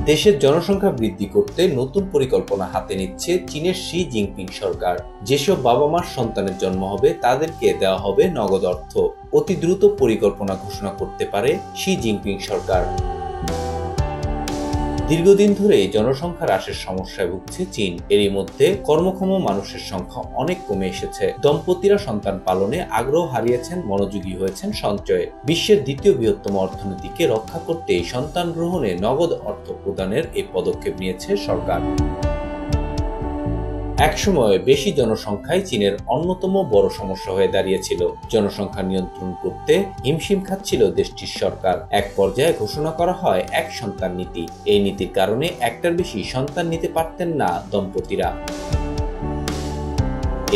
দেশের জনসংখ্যা বৃদ্ধি করতে নতুন পরিকল্পনা হাতে নিচ্ছে চীনের শি জিনপিং সরকার। যেসব বাবা মার সন্তানের জন্ম হবে তাদেরকে দেওয়া হবে নগদ অর্থ। অতি দ্রুত পরিকল্পনা ঘোষণা করতে পারে শি জিনপিং সরকার। দীর্ঘদিন ধরে জনসংখ্যা হ্রাসের সমস্যায় ভুগছে চীন। এরই মধ্যে কর্মক্ষম মানুষের সংখ্যা অনেক কমে এসেছে। দম্পতিরা সন্তান পালনে আগ্রহ হারিয়েছেন, মনোযোগী হয়েছেন সঞ্চয়ে। বিশ্বের দ্বিতীয় বৃহত্তম অর্থনীতিকে রক্ষা করতে সন্তান গ্রহণে নগদ অর্থ প্রদানের এই পদক্ষেপ নিয়েছে সরকার। একসময় বেশি জনসংখ্যায় চীনের অন্যতম বড় সমস্যা হয়ে দাঁড়িয়েছিল। জনসংখ্যা নিয়ন্ত্রণ করতে হিমশিম খাচ্ছিল দেশটির সরকার। এক পর্যায়ে ঘোষণা করা হয় এক সন্তান নীতি। এই নীতির কারণে একটার বেশি সন্তান নিতে পারতেন না দম্পতিরা।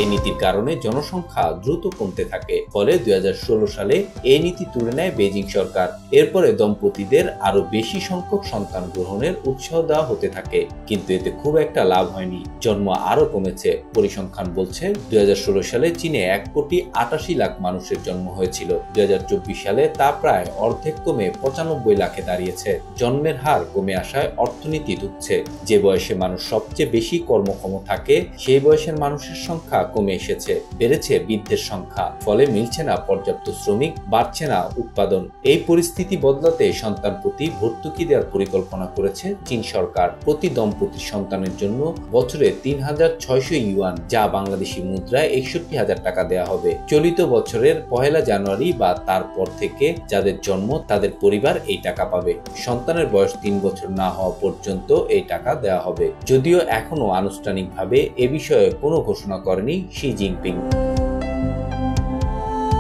এই নীতির কারণে জনসংখ্যা দ্রুত কমতে থাকে। ফলে 2016 সালে এই নীতি তুলে নেয় বেজিং সরকার। এরপরে দম্পতিদের আরো বেশি সংখ্যক সন্তান গ্রহণের উৎসাহ দেওয়া হতে থাকে। কিন্তু এতে খুব একটা লাভ হয়নি, জন্ম আরো কমেছে। পরিসংখ্যান বলছে 2016 সালে চীনে 1,88,00,000 মানুষের জন্ম হয়েছিল। 2024 সালে তা প্রায় অর্ধেক কমে 95 লাখে দাঁড়িয়েছে। জন্মের হার কমে আসায় অর্থনীতি ধুঁকছে। যে বয়সে মানুষ সবচেয়ে বেশি কর্মক্ষম থাকে সেই বয়সের মানুষের সংখ্যা কমে এসেছে। বেড়েছে বৃদ্ধের সংখ্যা। ফলে মিলছে না পর্যাপ্ত শ্রমিক, বাড়ছে না উৎপাদন। এই পরিস্থিতি বদলাতে সন্তান প্রতি ভর্তুকি দেওয়ার পরিকল্পনা করেছে চীন সরকার। প্রতি দম্পতির সন্তানের জন্য বছরে 3,600 ইউয়ান, যা বাংলাদেশি মুদ্রায় 61,000 টাকা দেওয়া হবে। চলিত বছরের 1 জানুয়ারি বা তারপর থেকে যাদের জন্ম তাদের পরিবার এই টাকা পাবে। সন্তানের বয়স 3 বছর না হওয়া পর্যন্ত এই টাকা দেওয়া হবে। যদিও এখনো আনুষ্ঠানিকভাবে এ বিষয়ে কোনো ঘোষণা করেনি শি জিনপিং।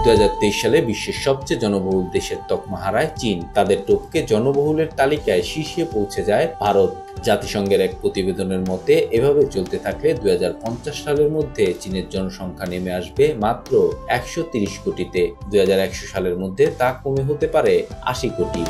2023 সালে বিশ্বের সবচেয়ে জনবহুল দেশের তকমা হারায় চীন। তাদের টপকে জনবহুলের তালিকায় শীর্ষে পৌঁছে যায় ভারত। জাতিসংঘের এক প্রতিবেদনের মতে এভাবে চলতে থাকলে 2050 সালের মধ্যে চীনের জনসংখ্যা নেমে আসবে মাত্র 130 কোটিতে। 2100 সালের মধ্যে তা কমে হতে পারে 80 কোটি।